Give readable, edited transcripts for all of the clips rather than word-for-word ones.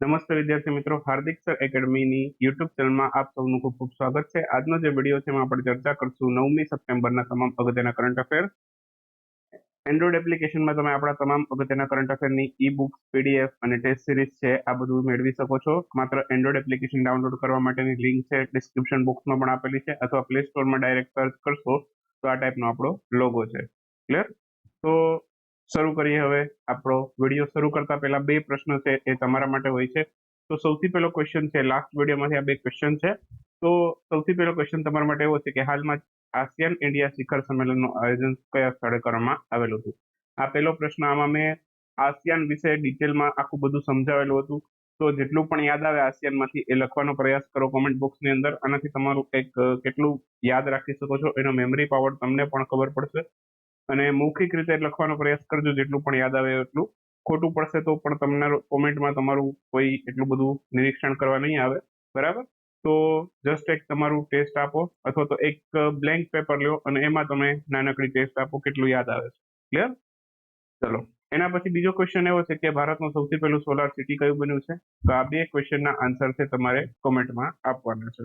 નમસ્તે વિદ્યાર્થી મિત્રો, હાર્દિક સર એકેડમીની યુટ્યુબ ચેનલમાં આપ સૌનું ખૂબ ખૂબ સ્વાગત છે। આજનો જે વિડીયો છે એમાં આપણે ચર્ચા કરશું 9મી સપ્ટેમ્બરના તમામ અગત્યના કરંટ અફેર। એન્ડ્રોઇડ એપ્લિકેશનમાં તમે આપણા તમામ અગત્યના કરંટ અફેરની ઈ બુક્સ, પીડીએફ અને ટેસ્ટ સિરીઝ છે આ બધું મેળવી શકો છો। માત્ર એન્ડ્રોઇડ એપ્લિકેશન ડાઉનલોડ કરવા માટેની લિંક છે ડિસ્ક્રિપ્શન બોક્સમાં પણ આપેલી છે, અથવા પ્લે સ્ટોરમાં ડાયરેક્ટ સર્ચ કરશો તો આ ટાઈપનો આપણો લોગો છે। ક્લિયર? તો શરૂ કરીએ હવે આપણો વિડીયો। શરૂ કરતા પહેલા બે પ્રશ્ન છે એ તમારા માટે હોય છે। તો સૌથી પહેલો ક્વેશ્ચન છે, લાસ્ટ વિડીયોમાંથી આ બે ક્વેશ્ચન છે। તો સૌથી પહેલો ક્વેશ્ચન તમારા માટે એવો છે કે હાલમાં આસિયાન ઇન્ડિયા શિખર સંમેલનનું આયોજન કયા સ્થળે કરવામાં આવેલું હતું? આ પહેલો પ્રશ્ન। આમાં મેં આસિયાન વિશે ડિટેલમાં આખું બધું સમજાવેલું હતું, તો જેટલું પણ યાદ આવે આસિયાનમાંથી એ લખવાનો પ્રયાસ કરો કોમેન્ટ બોક્સની અંદર। આનાથી તમારું એક કેટલું યાદ રાખી શકો છો એનો મેમરી પાવર તમને પણ ખબર પડશે। અને મૌખિક રીતે લખવાનો પ્રયાસ કરજો, જેટલું પણ યાદ આવે એટલું। ખોટું પડશે તો પણ તમને કોમેન્ટમાં તમારું કોઈ એટલું બધું નિરીક્ષણ કરવા નહીં આવે, બરાબર? તો જસ્ટ એક તમારું ટેસ્ટ આપો, અથવા તો એક બ્લેન્ક પેપર લ્યો અને એમાં તમે નાનકડી ટેસ્ટ આપો કેટલું યાદ આવે છે। ક્લિયર? ચલો, એના પછી બીજો ક્વેશ્ચન એવો છે કે ભારતનું સૌથી પહેલું સોલાર સિટી કયું બન્યું છે? તો આ બે ક્વેશ્ચનના આન્સર છે તમારે કોમેન્ટમાં આપવાના છે।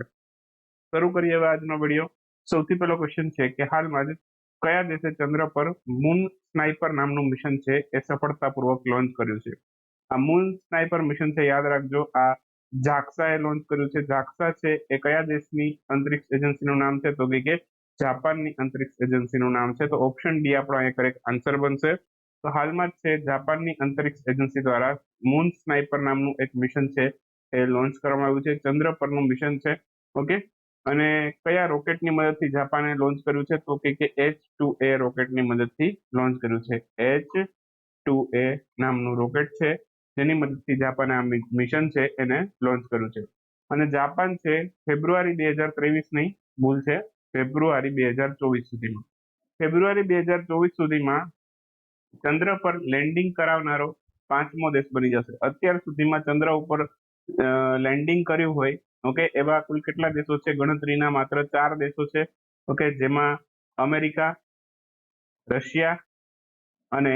શરૂ કરીએ હવે આજનો વિડીયો। સૌથી પહેલો ક્વેશ્ચન છે કે હાલમાં જ કયા દેશે ચંદ્ર પર મૂન સ્નાઇપર નામનું મિશન છે એ સફળતાપૂર્વક લોન્ચ કર્યું છે? આ મૂન સ્નાઇપર મિશન છે, યાદ રાખજો, આ જાક્સાએ લોન્ચ કર્યું છે। જાક્સા છે એ કયા દેશની અંતરિક્ષ એજન્સીનું નામ છે? તો કે જાપાનની અંતરિક્ષ એજન્સીનું નામ છે। તો ઓપ્શન ડી આપણો અહીંયા કરેક્ટ આન્સર બનશે। તો હાલમાં જ છે જાપાનની અંતરિક્ષ એજન્સી દ્વારા મૂન સ્નાઇપર નામનું એક મિશન છે એ લોન્ચ કરવામાં આવ્યું છે। ચંદ્ર પરનું મિશન છે, ઓકે। અને કયા રોકેટની મદદથી જાપાને લોન્ચ કર્યું છે? તો કે H2A રોકેટની મદદથી લોન્ચ કર્યું છે। H2A નામનું રોકેટ છે જેની મદદથી જાપાને આ મિશન છે એને લોન્ચ કર્યું છે। અને જાપાન છે ફેબ્રુઆરી 2023 નહીં, ભૂલ છે, ફેબ્રુઆરી 2024 સુધીમાં, ફેબ્રુઆરી 2024 સુધીમાં ચંદ્ર પર લેન્ડિંગ કરાવનારો 5મો દેશ બની જશે। અત્યાર સુધીમાં ચંદ્ર ઉપર લેન્ડિંગ કર્યું હોય, ઓકે, એવા કુલ કેટલા દેશો છે? ગણતરીના માત્ર 4 દેશો છે, ઓકે, જેમાં અમેરિકા, રશિયા અને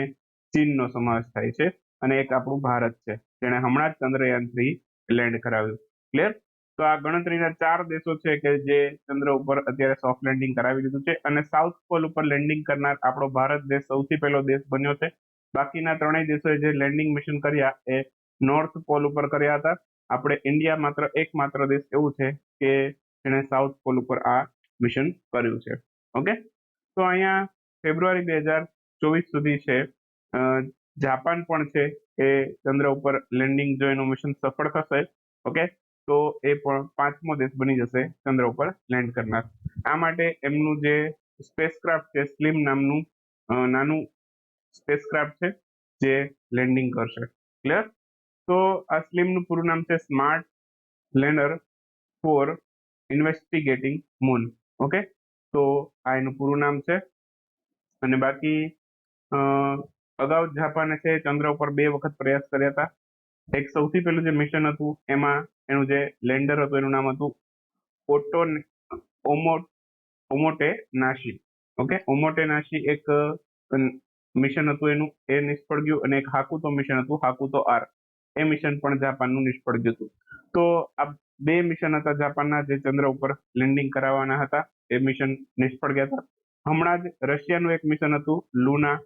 ચીનનો સમાવેશ થાય છે, અને એક આપણું ભારત છે જેણે હમણાં જ ચંદ્રયાન-3 લેન્ડ કરાવ્યું। ક્લિયર? તો આ ગણતરીના 4 દેશો છે કે જે ચંદ્ર ઉપર અત્યારે સોફ્ટ લેન્ડિંગ કરાવી દીધું છે, અને સાઉથ પોલ ઉપર લેન્ડિંગ કરનાર આપણો ભારત દેશ સૌથી પહેલો દેશ બન્યો છે। બાકીના ત્રણેય દેશોએ જે લેન્ડિંગ મિશન કર્યા એ નોર્થ પોલ ઉપર કર્યા હતા। આપણે ઇન્ડિયા માત્ર એકમાત્ર દેશ એવું છે કે જેણે સાઉથ પોલ ઉપર આ મિશન કર્યું છે, ઓકે। તો અહીંયા ફેબ્રુઆરી 2024 સુધી છે જાપાન પણ છે એ ચંદ્ર ઉપર લેન્ડિંગ જો એનું મિશન સફળ થશે, ઓકે, તો એ પણ 5મો દેશ બની જશે ચંદ્ર ઉપર લેન્ડ કરનાર। આ માટે એમનું જે સ્પેસક્રાફ્ટ છે, સ્લિમ નામનું નાનું સ્પેસક્રાફ્ટ છે જે લેન્ડિંગ કરશે। ક્લિયર? તો આ સ્લિમનું પૂરું નામ છે smart lander for investigating moon, okay. તો આ એનું પૂરું નામ છે। અને બાકી અગાઉ જાપાને છે ચંદ્ર ઉપર 2 વખત પ્રયાસ કર્યા હતા। એક સૌથી પહેલું જે મિશન હતું એમાં એનું જે લેન્ડર હતું એનું નામ હતું ઓમોટેનાશી, ઓકે। ઓમોટેનાશી એક મિશન હતું એનું, એ નિષ્ફળ ગયું, અને એક હાકુતો મિશન હતું, હાકુતો R, એ મિશન પણ જાપાનનું નિષ્ફળ ગયું હતું। તો આ 2 મિશન હતા જાપાનના જે ચંદ્ર ઉપર લેન્ડિંગ કરાવવાના હતા, એ મિશન નિષ્ફળ ગયા હતા। હમણાં જ રશિયાનું એક મિશન હતું લુના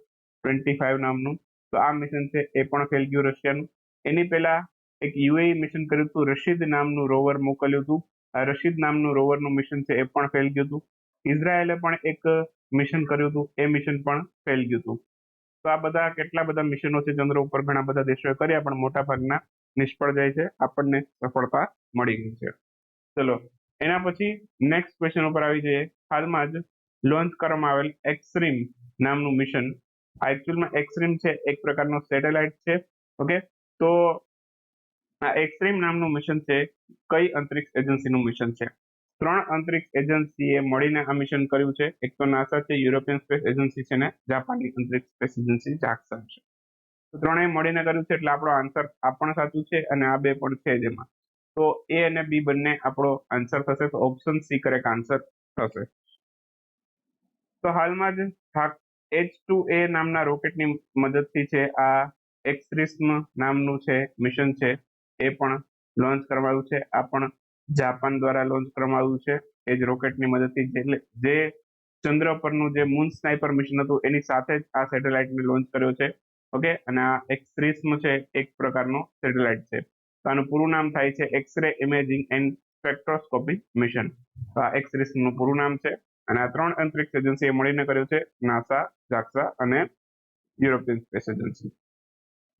25 નામનું, તો આ મિશન છે એ પણ ફેલ ગયું રશિયાનું। એની પહેલા એક યુએઈ મિશન કર્યું હતું, રશીદ નામનું રોવર મોકલ્યું હતું, આ રશીદ નામનું રોવરનું મિશન છે એ પણ ફેલ ગયું હતું। ઇઝરાયેલે પણ એક મિશન કર્યું હતું, એ મિશન પણ ફેલ ગયું હતું। તો આ બધા કેટલા બધા મિશનો છે ચંદ્ર ઉપર, ઘણા બધા દેશોએ કર્યા પણ મોટા ભાગના નિષ્ફળ જાય છે, આપણને સફળતા મળી ગઈ છે। ચલો, એના પછી નેક્સ્ટ ક્વેશ્ચન ઉપર આવી જઈએ। હાલમાં જ લોન્ચ કરવામાં આવેલ એક્સટ્રીમ નામનું મિશન, આ એકચ્યુઅલમાં એક્સટ્રીમ છે એક પ્રકારનો સેટેલાઇટ છે, ઓકે। તો આ એક્સટ્રીમ નામનું મિશન છે કઈ અંતરિક્ષ એજન્સીનું મિશન છે? 3 અંતરિક્ષ એજન્સીએ મળીને આ મિશન કર્યું છે। એક તો નાસા છે, યુરોપિયન સ્પેસ એજન્સી છે, ને જાપાનની અંતરિક્ષ સ્પેસ એજન્સી જાક્સા છે। તો ત્રણેય મળીને કર્યું છે, એટલે આપણો આન્સર આ પણ સાચું છે અને આ બે પણ છે જેમાં, તો એ અને બી બંને આપણો આન્સર થશે। તો ઓપ્શન સી કરેક્ટ આન્સર થશે। તો હાલમાં જ H2A નામના રોકેટની મદદથી છે આ એક્સટ્રીમ નામનું છે મિશન છે એ પણ લોન્ચ કરવામાં આવ્યું છે. આ પણ જાપાન દ્વારા લોન્ચ કરવામાં આવ્યું છે. એ જ રોકેટની મદદથી, એટલે જે ચંદ્ર પરનું જે મૂન સ્નાઇપર મિશન હતું એની સાથે જ આ સેટેલાઇટને લોન્ચ કર્યો છે. ઓકે, અને આ એક્સ-30 છે એક પ્રકારનો સેટેલાઇટ છે. તો આનું પૂરું નામ થાય છે X-ray imaging and spectroscopy mission. તો આ એક્સ-30 નું પૂરું નામ છે. અને આ 3 અંતરિક્ષ એજન્સીએ મળીને કર્યું છે, નાસા, જાક્સા અને યુરોપિયન સ્પેસ એજન્સી.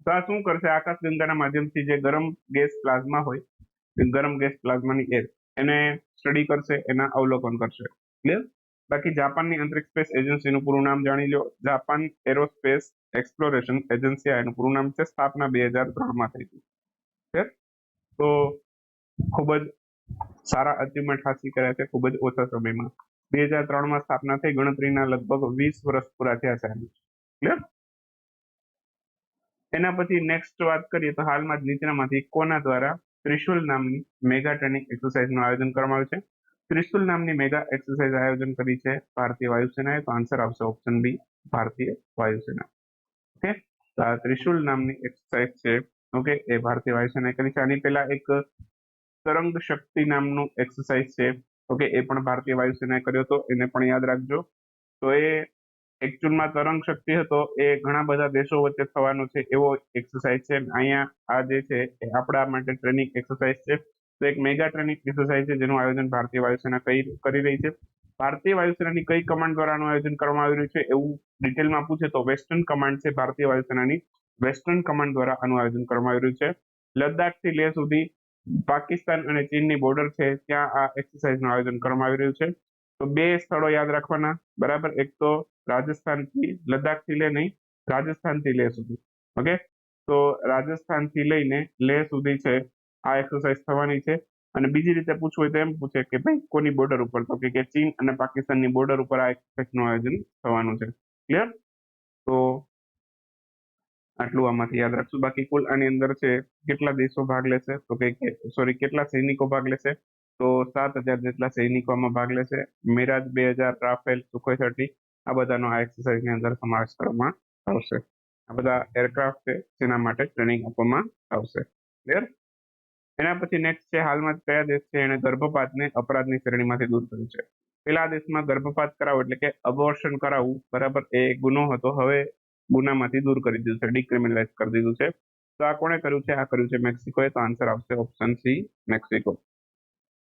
તો આ શું કરશે, આકાશગંગાના માધ્યમથી જે ગરમ ગેસ પ્લાઝમા હોય, ગરમ ગેસ પ્લાઝમાની એર, એને સ્ટડી કરશે, એના અવલોકન કરશે. ક્લિયર? બાકી જાપાનની અંતરિક્ષ સ્પેસ એજન્સીનું પૂરું નામ જાણી લો, જાપાન એરોસ્પેસ એક્સપ્લોરેશન એજન્સી. એનું પૂરું નામ છે. સ્થાપના 2003માં થઈ હતી. ક્લિયર? તો ખૂબ જ સારા અચીવમેન્ટ હાંસલ કર્યા છે ખૂબ જ ઓછા સમયમાં. 2003માં સ્થાપના થઈ, ગણતરીના લગભગ 20 વર્ષ પૂરા થયા છે. ક્લિયર? એના પછી નેક્સ્ટ વાત કરીએ તો હાલમાં જ નીચેનામાંથી કોના દ્વારા ત્રિશુલ નામની મેગા ટ્રેનિંગ એક્સરસાઇઝનું આયોજન કરવામાં આવ્યું છે? ત્રિશુલ નામની મેગા એક્સરસાઇઝ આયોજન કરી છે ભારતીય વાયુસેનાએ. તો આન્સર આવશે ઓપ્શન બી, ભારતીય વાયુસેના. ઓકે, તો આ ત્રિશુલ નામની એક્સરસાઇઝ છે, ઓકે, એ ભારતીય વાયુસેનાએ કરી છે. આની પહેલા એક તરંગ શક્તિ નામનું એક્સરસાઇઝ છે, ઓકે, એ પણ ભારતીય વાયુસેનાએ કર્યો હતો, એને પણ યાદ રાખજો. તો એ એકચ્યુઅલમાં તરંગ શક્તિ હતો એ ઘણા બધા દેશો વચ્ચે થવાનો છે એવો એક્સરસાઇઝ છે. અહીંયા આ જે છે એ આપણા માટે ટ્રેનિંગ એક્સરસાઇઝ છે. તો એક મેગા ટ્રેનિંગ એક્સરસાઇઝ છે જેનું આયોજન ભારતીય વાયુસેના કરી રહી છે. ભારતીય વાયુસેનાની કઈ કમાન્ડ દ્વારા આનું આયોજન કરવામાં આવી રહ્યું છે એવું ડિટેલમાં પૂછે તો વેસ્ટર્ન કમાન્ડ છે. ભારતીય વાયુસેનાની વેસ્ટર્ન કમાન્ડ દ્વારા આનું આયોજન કરવામાં આવી રહ્યું છે. લદ્દાખથી લેહ સુધી પાકિસ્તાન અને ચીનની બોર્ડર છે, ત્યાં આ એક્સરસાઇઝનું આયોજન કરવામાં આવી રહ્યું છે. તો 2 સ્થળો યાદ રાખવાના, બરાબર. એક તો રાજસ્થાનથી લદ્દાખથી લે નહીં, રાજસ્થાનથી લેહ સુધી. ઓકે, તો રાજસ્થાનથી લઈને લેહ સુધી છે આ એક્સરસાઇઝ થવાની છે. અને બીજી રીતે પૂછવું હોય તો એમ પૂછે કે ભાઈ કોની બોર્ડર ઉપર, તો કે ચીન અને પાકિસ્તાનની બોર્ડર ઉપર આ એક્સરસાઇઝનું આયોજન થવાનું છે. ક્લિયર? તો આટલું આમાંથી યાદ રાખશું. બાકી કુલ આની અંદર છે કેટલા દેશો ભાગ લેશે, તો કે કેટલા સૈનિકો ભાગ લેશે, તો 7,000 જેટલા સૈનિકો આમાં ભાગ લેશે. મિરાજ 2000, રાફેલ, સુખોઈ 30, આ બધાનો આ એક્સરસાઇઝની અંદર સમાવેશ કરવામાં આવશે. આ બધા એરક્રાફ્ટ છે જેના માટે ટ્રેનિંગ આપવામાં આવશે. ક્લિયર? એના પછી નેક્સ્ટ છે, હાલમાં કયા દેશ છે એને ગર્ભપાતને અપરાધની શ્રેણીમાંથી દૂર કર્યું છે? પેલા દેશમાં ગર્ભપાત કરાવવો એટલે કે અબોર્શન કરાવવું, બરાબર, એ ગુનો હતો. હવે ગુનામાંથી દૂર કરી દીધું છે, ડિક્રિમિનલાઇઝ કરી દીધું છે. તો આ કોણે કર્યું છે? આ કર્યું છે મેક્સિકોએ. તો આન્સર આવશે ઓપ્શન સી, મેક્સિકો.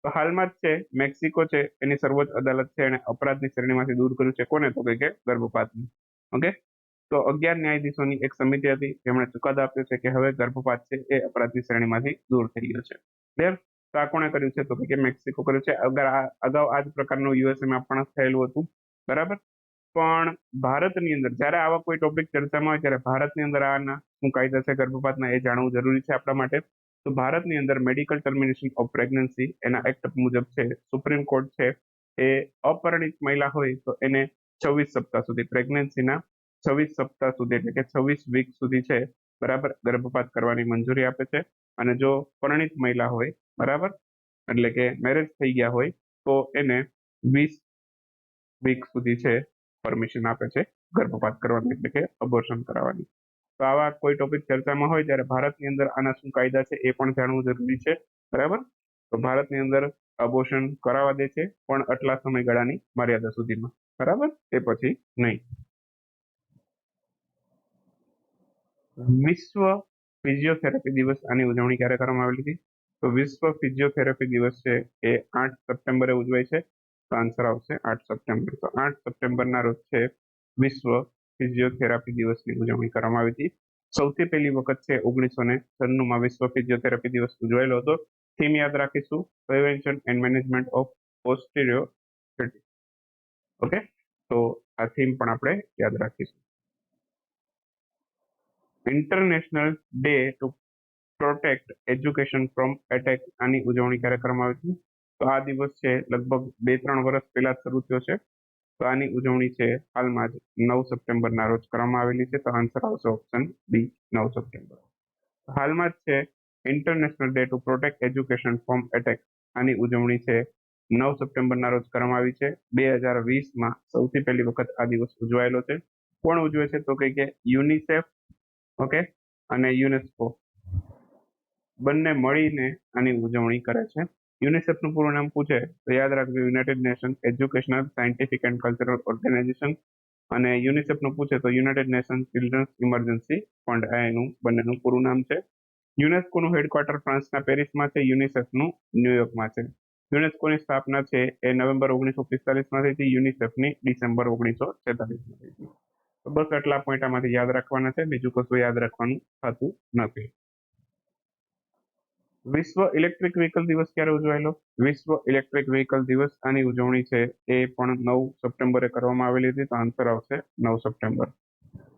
તો હાલમાં જ છે મેક્સિકો છે એની સર્વોચ્ચ અદાલત છે એને અપરાધની શ્રેણીમાંથી દૂર કર્યું છે. કોને? તો કે ગર્ભપાતને. ઓકે, તો 11 ન્યાયાધીશોની એક સમિતિ હતી જેમણે ચુકાદો આપ્યો છે કે હવે ગર્ભપાત છે એ અપરાધની શ્રેણીમાંથી દૂર થઈ ગયો છે. ક્લિયર? તો આ કોણે કર્યું છે? તો કે મેક્સિકો કર્યું છે. અગાઉ આ જ પ્રકારનું યુએસએમાં પણ થયેલું હતું, બરાબર. પણ ભારતની અંદર જ્યારે આવા કોઈ ટોપિક ચર્ચામાં હોય ત્યારે ભારતની અંદર આના શું કાયદા છે ગર્ભપાતના એ જાણવું જરૂરી છે આપણા માટે. તો ભારતની અંદર મેડિકલ ટર્મિનેશન ઓફ પ્રેગ્નન્સી એના એક્ટ મુજબ છે, સુપ્રીમ કોર્ટ છે એ અપરિણિત મહિલા હોય તો એને 26 સપ્તાહ સુધી, પ્રેગ્નન્સીના 26 સપ્તાહ સુધી એટલે કે 26 વીક સુધી છે, બરાબર, ગર્ભપાત કરવાની મંજૂરી આપે છે. અને જો પરિણિત મહિલા હોય, બરાબર, એટલે કે મેરેજ થઈ ગયા હોય તો એને 20 વીક સુધી છે પરમિશન આપે છે ગર્ભપાત કરવાની, એટલે કે અબોર્શન કરાવવાની. તો આવા કોઈ ટોપિક ચર્ચામાં હોય ત્યારે ભારતની અંદર આના શું કાયદા છે એ પણ જાણવું જરૂરી છે, બરાબર. તો ભારતની અંદર અબોર્શન કરાવવા દે છે પણ આટલા સમયગાળાની મર્યાદા સુધીમાં, બરાબર, એ પછી નહીં. વિશ્વ ફિઝિયોથેરાપી દિવસ આની ઉજવણી ક્યારે કરવામાં આવેલી હતી? તો વિશ્વ ફિઝિયોથેરાપી દિવસ છે એ 8 સપ્ટેમ્બરે ઉજવાય છે. તો આન્સર આવશે 8 સપ્ટેમ્બર. તો 8 સપ્ટેમ્બરના રોજ છે વિશ્વ ફિઝિયોથેરાપી દિવસની ઉજવણી કરવામાં આવી હતી. સૌથી પહેલી વખત છે 1996માં વિશ્વ ફિઝિયોથેરાપી દિવસ ઉજવાયેલો હતો. થીમ યાદ રાખીશું, prevention and management of osteoarthritis. Okay, તો આ થીમ પણ આપણે યાદ રાખીશું. International day to protect education from attack આની ઉજવણી ક્યારે કરવામાં આવી હતી? તો આ દિવસ છે લગભગ 2-3 વર્ષ પહેલા શરૂ થયો છે. તો આની ઉજવણી છે હાલમાં જ 9 સપ્ટેમ્બરના રોજ કરવામાં આવેલી છે. તો આન્સર આવશે ઓપ્શન બી, 9 સપ્ટેમ્બર. હાલમાં જ છે international day to protect education from attack આની ઉજવણી છે 9 સપ્ટેમ્બરના રોજ કરવામાં આવી છે. 2020માં સૌથી પહેલી વખત આ દિવસ ઉજવાયેલો છે. કોણ ઉજવે છે? તો કે યુનિસેફ, ઓકે, અને યુનેસ્કો. બંને મળીને આની ઉજવણી કરે છે. યુનિસેફનું પૂરું નામ પૂછે તો યાદ રાખજો, united nation educational scientific and cultural organization. અને યુનિસેફનું પૂછે તો united nation children's emergency fund. આ એનું બંનેનું પૂરું નામ છે. યુનેસ્કોનું હેડક્વાર્ટર ફ્રાન્સના પેરિસમાં છે, યુનિસેફનું ન્યુયોર્કમાં છે. યુનેસ્કોની સ્થાપના છે એ નવેમ્બર 1945માં થઈ હતી, યુનિસેફની ડિસેમ્બર 1946માં થઈ હતી. તો બસ આટલા પોઈન્ટ આમાંથી યાદ રાખવાના છે, બીજું કશું યાદ રાખવાનું થતું નથી. વિશ્વ ઇલેક્ટ્રિક વ્હીકલ દિવસ ક્યારે ઉજવાયેલો? વિશ્વ ઇલેક્ટ્રિક વ્હીકલ દિવસ, આની ઉજવણી છે એ પણ 9 સપ્ટેમ્બરે કરવામાં આવેલી હતી. તો આન્સર આવશે 9 સપ્ટેમ્બર.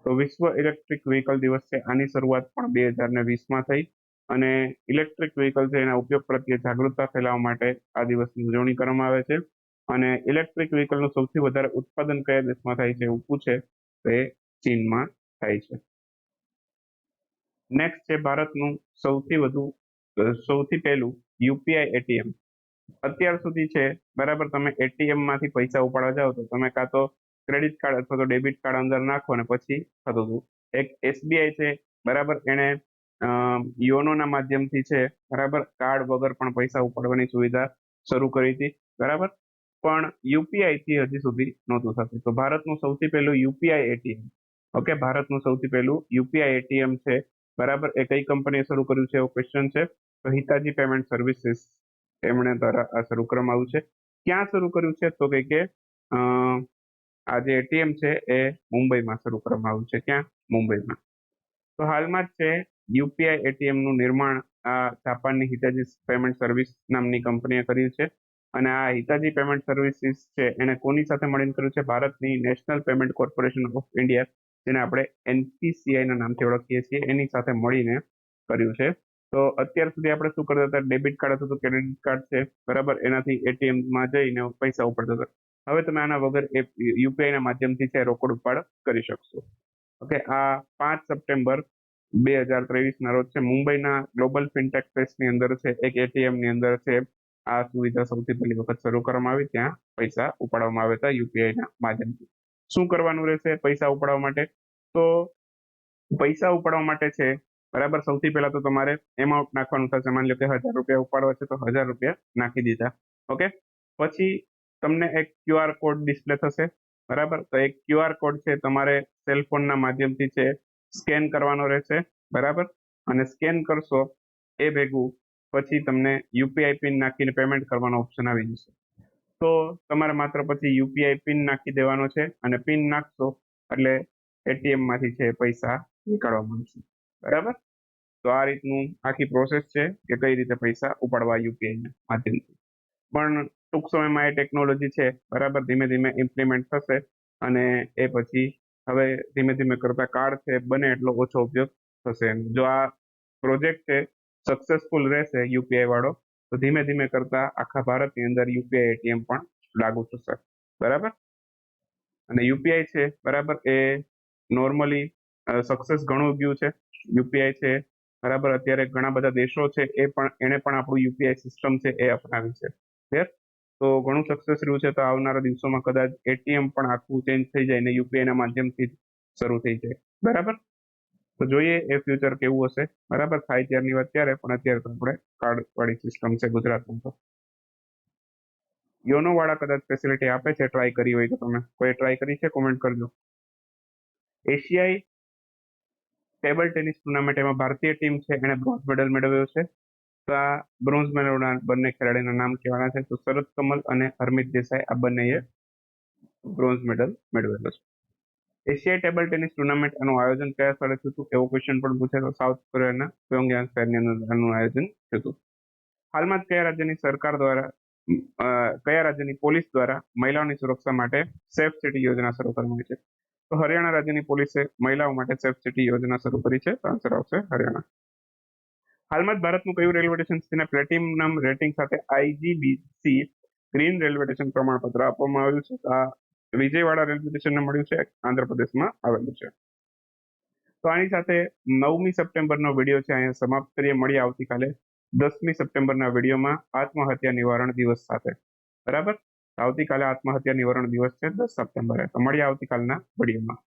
તો વિશ્વ ઇલેક્ટ્રિક વ્હીકલ દિવસ છે, આની શરૂઆત પણ 2020માં થઈ. અને ઇલેક્ટ્રિક વ્હીકલ છે એના ઉપયોગ પ્રત્યે જાગૃતતા ફેલાવવા માટે આ દિવસની ઉજવણી કરવામાં આવે છે. અને ઇલેક્ટ્રિક વ્હીકલનું સૌથી વધારે ઉત્પાદન કયા દેશમાં થાય છે એવું પૂછે તો એ ચીનમાં થાય છે. નેક્સ્ટ છે ભારતનું સૌથી પહેલું યુપીઆઈ એટીએમ. અત્યાર સુધી છે બરાબર, તમે એટીએમ માંથી પૈસા ઉપાડવા જાઓ તો તમે કાં તો ક્રેડિટ કાર્ડ અથવા તો ડેબિટ કાર્ડ અંદર નાખો અને પછી થતું હતું. એક એસબીઆઈ છે બરાબર, એને યોનોના માધ્યમથી છે બરાબર, કાર્ડ વગર પણ પૈસા ઉપાડવાની સુવિધા શરૂ કરી હતી બરાબર, પણ યુપીઆઈ થી હજી સુધી નહોતું થતું. તો ભારતનું સૌથી પહેલું યુપીઆઈ એટીએમ, ઓકે, ભારતનું સૌથી પહેલું યુપીઆઈ એટીએમ છે બરાબર, એ કઈ કંપનીએ શરૂ કર્યું છે એવો ક્વેશ્ચન છે. તો હિતાજી પેમેન્ટ સર્વિસીસ એમણે દ્વારા આ શરૂ કરવામાં આવ્યું છે. ક્યાં શરૂ કર્યું છે તો કે આ જે એટીએમ છે એ મુંબઈમાં શરૂ કરવામાં આવ્યું છે. ક્યાં? મુંબઈમાં. તો હાલમાં જ છે યુપીઆઈ એટીએમ નું નિર્માણ આ જાપાનની હિતાજી પેમેન્ટ સર્વિસ નામની કંપનીએ કર્યું છે. અને આ હિતાજી પેમેન્ટ સર્વિસીસ છે એને કોની સાથે મળીને કર્યું છે? ભારતની national payment corporation of India, જેને આપણે એનપીસીઆઈ ના નામથી ઓળખીએ છીએ, એની સાથે મળીને કર્યું છે. તો અત્યાર સુધી આપણે શું કરતા હતા? ડેબિટ કાર્ડ હતું તો ક્રેડિટ કાર્ડ છે બરાબર, એનાથી એટીએમ માં જઈને પૈસા ઉપાડતા હતા. હવે તમે આના વગર યુપીઆઈ ના માધ્યમથી છે રોકડ ઉપાડ કરી શકશો. ઓકે, આ 5 સપ્ટેમ્બર 2023 ના રોજ છે મુંબઈના ગ્લોબલ ફિનટેક ફેસ્ટની અંદર છે એક એટીએમ ની અંદર છે આ સુવિધા સૌથી પહેલી વખત શરૂ કરવામાં આવી. ત્યાં પૈસા ઉપાડવામાં આવ્યા હતા યુપીઆઈ ના માધ્યમથી. શું કરવાનું રહેશે પૈસા ઉપાડવા માટે? તો પૈસા ઉપાડવા માટે છે બરાબર, સૌથી પહેલા તો તમારે એમાઉન્ટ નાખવાનું થશે. માની લો કે 1000 રૂપિયા ઉપાડવા છે તો 1000 રૂપિયા નાખી દીધા. ઓકે, પછી તમને એક ક્યુઆર કોડ ડિસ્પ્લે થશે બરાબર. તો એક ક્યુઆર કોડ છે તમારે સેલફોનના માધ્યમથી છે સ્કેન કરવાનો રહેશે બરાબર. અને સ્કેન કરશો એ ભેગું પછી તમને યુપીઆઈ પિન નાખીને પેમેન્ટ કરવાનો ઓપ્શન આવી જશે. તો તમારે માત્ર પછી યુપીઆઈ પિન નાખી દેવાનો છે અને પિન નાખશો એટલે એટીએમ માંથી છે પૈસા નીકળવા મળશે બરાબર. તો આ રીતનું આખી પ્રોસેસ છે કે કઈ રીતે પૈસા ઉપાડવા યુપીઆઈ ના માધ્યમથી. પણ ટૂંક સમયમાં એ ટેકનોલોજી છે બરાબર ધીમે ધીમે ઇમ્પ્લિમેન્ટ થશે અને એ પછી હવે ધીમે ધીમે કરતા કાર્ડ છે બને એટલો ઓછો ઉપયોગ થશે. જો આ પ્રોજેક્ટ છે સક્સેસફુલ રહેશે યુપીઆઈ વાળો, તો ધીમે ધીમે કરતા આખા ભારતની અંદર યુપીઆઈ એટીએમ પણ લાગુ થશે બરાબર. અને યુપીઆઈ છે બરાબર એ નોર્મલી સક્સેસ ઘણું ગયું છે. યુપીઆઈ છે બરાબર, અત્યારે ઘણા બધા દેશો છે એને પણ આપણું યુપીઆઈ સિસ્ટમ છે એ અપનાવી છે. ક્લિયર? તો ઘણું સક્સેસ રહ્યું છે. તો આવનારા દિવસોમાં કદાચ એટીએમ પણ આખું ચેન્જ થઈ જાય ને યુપીઆઈ ના માધ્યમથી શરૂ થઈ જાય બરાબર. તો જોઈએ એ ફ્યુચર કેવું હશે બરાબર. થાય ત્યારની વાત ત્યારે, પણ અત્યારે તો આપણે કાર્ડ વાળી સિસ્ટમ છે ગુજરાતમાં. તો યોનો વાળા કદાચ ફેસિલિટી આપે છે, ટ્રાય કરી હોય તો તમે કોઈ ટ્રાય કરી છે કોમેન્ટ કરજો. એશિયાઈ ટેબલ ટેનિસ ટુર્નામેન્ટ એમાં ભારતીય ટીમ છે એને બ્રોન્ઝ મેડલ મેળવ્યો છે. તો આ બ્રોન્ઝ મેડલના બંને ખેલાડીના નામ કહેવાના છે. તો શરદ કમલ અને હરમિત દેસાઈ આ બંનેએ બ્રોન્ઝ મેડલ મેળવેલો છે. એશિયાઈ ટેબલ ટેનિસ ટુર્નામેન્ટ આનું આયોજન કયા સ્થળે થયું હતું એવો ક્વેશ્ચન પણ પૂછે તો સાઉથ કોરિયાના પ્યોંગયાંગ શહેરની અંદર આનું આયોજન થયું હતું. હાલમાં જ કયા રાજ્યની પોલીસ દ્વારા મહિલાઓની સુરક્ષા માટે સેફ સિટી યોજના શરૂ કરવામાં આવી છે? તો હરિયાણા રાજ્યની પોલીસે મહિલાઓ માટે સેફ સિટી યોજના શરૂ કરી છે. તો આન્સર આવશે હરિયાણા. હાલમાં જ ભારતનું કયું રેલવે સ્ટેશન તેને પ્લેટિનમ રેટિંગ સાથે આઈજીબીસી ગ્રીન રેલવે સ્ટેશન પ્રમાણપત્ર આપવામાં આવ્યું છે? આ વિજયવાડા રેલવે સ્ટેશનને મળ્યું છે, આંધ્રપ્રદેશમાં આવેલું છે. તો આની સાથે 9મી સપ્ટેમ્બરનો વિડીયો છે અહીંયા સમાપ્ત કરીએ. મળીએ આવતીકાલે 10મી સપ્ટેમ્બરના વિડીયોમાં આત્મહત્યા નિવારણ દિવસ સાથે બરાબર. આવતીકાલે આત્મહત્યા નિવારણ દિવસ છે 10 સપ્ટેમ્બરે. તો મળીએ આવતીકાલના વિડીયોમાં.